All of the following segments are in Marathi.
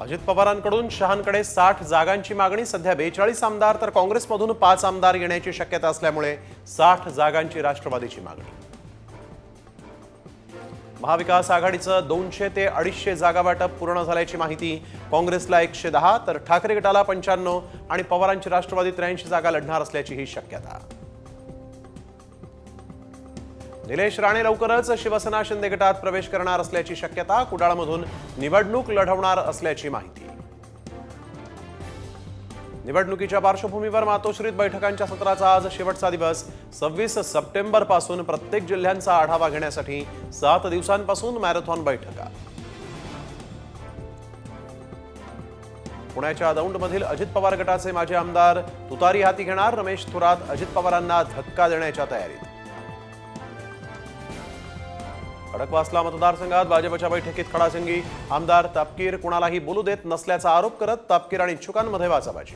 अजित पवारांकडून शहांकडे 60 जागांची मागणी। सध्या 42 आमदार तर काँग्रेसमधून 5 आमदार येण्याची शक्यता असल्यामुळे 60 जागांची राष्ट्रवादीची मागणी। महाविकास आघाडीचं 200 ते 250 जागा वाटप पूर्ण झाल्याची माहिती। काँग्रेसला 110 तर ठाकरे गटाला 95 आणि पवारांची राष्ट्रवादी 83 जागा लढणार असल्याची ही शक्यता। निलेश राणे लवकरच शिवसेना शिंदे गटात प्रवेश करणार असल्याची शक्यता। कुडाळमधून निवडणूक लढवणार असल्याची माहिती। निवडणुकीच्या पार्श्वभूमीवर मातोश्रीत बैठकांच्या सत्राचा आज शेवटचा दिवस। 26 सप्टेंबर पासून प्रत्येक जिल्ह्यांचा आढावा घेण्यासाठी 7 दिवसांपासून मॅरेथॉन बैठका। पुण्याच्या दौंडमधील अजित पवार गटाचे माजी आमदार तुतारी हाती घेणार। रमेश थोरात अजित पवारांना धक्का देण्याच्या तयारीत। खडकवासला मतदारसंघात भाजपच्या बैठकीत खडाजंगी। आमदार तापकीर कुणालाही बोलू देत नसल्याचा आरोप करत तापकीर आणि इच्छुकांमध्ये वाचाबाजी।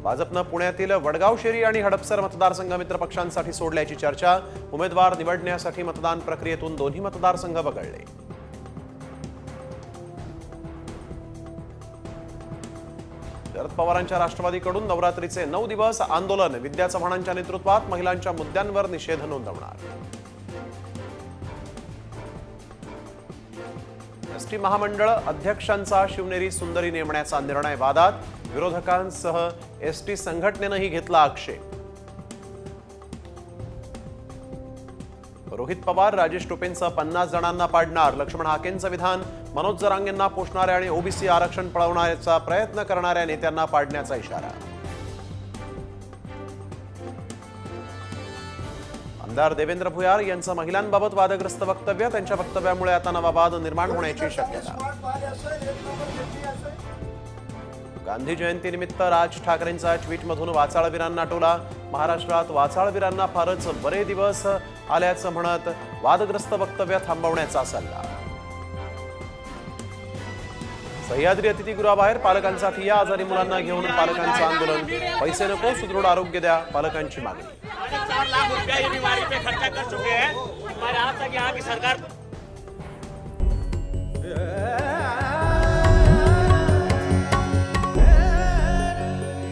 भाजपनं पुण्यातील वडगाव शेरी आणि हडपसर मतदारसंघ मित्र पक्षांसाठी सोडल्याची चर्चा। उमेदवार निवडण्यासाठी मतदान प्रक्रियेतून दोन्ही मतदारसंघ वगळले। शरद पवारांच्या राष्ट्रवादीकडून नवरात्रीचे 9 दिवस आंदोलन। विद्या चव्हाणांच्या नेतृत्वात महिलांच्या मुद्द्यांवर निषेध नोंदवणार। एसटी महामंडळ अध्यक्षांचा शिवनेरी सुंदरी नेमण्याचा निर्णय वादात। विरोधकांसह एसटी संघटनेनंही घेतला आक्षेप। रोहित पवार राजेश टोपेंसह 50 जणांना पाडणार। लक्ष्मण हाकेंचं विधान। मनोज जरांगेंना पोषणाऱ्या आणि ओबीसी आरक्षण पळवण्याचा प्रयत्न करणाऱ्या नेत्यांना पाडण्याचा इशारा। आमदार देवेंद्र भुयार यांचं महिलांबाबत वादग्रस्त वक्तव्य। त्यांच्या वक्तव्यामुळे आता नवा वाद निर्माण होण्याची शक्यता। गांधी जयंतीनिमित्त राज ठाकरेंचा ट्विटमधून वाचाळवीरांना टोला। महाराष्ट्रात वाचाळवीरांना फारच बरे दिवस आल्याचं म्हणत वादग्रस्त वक्तव्य थांबवण्याचा सल्ला। सह्याद्री अतिथीगृहाबाहेर पालकांचा ठिय्या। आजारी मुलांना घेऊन पालकांचं आंदोलन। पैसे नको, सुदृढ आरोग्य द्या, पालकांची मागणी। 4 लाख रुपया ये बीमारी पे खर्चा कर चुके हैं। हमारे आज तक यहाँ की सरकार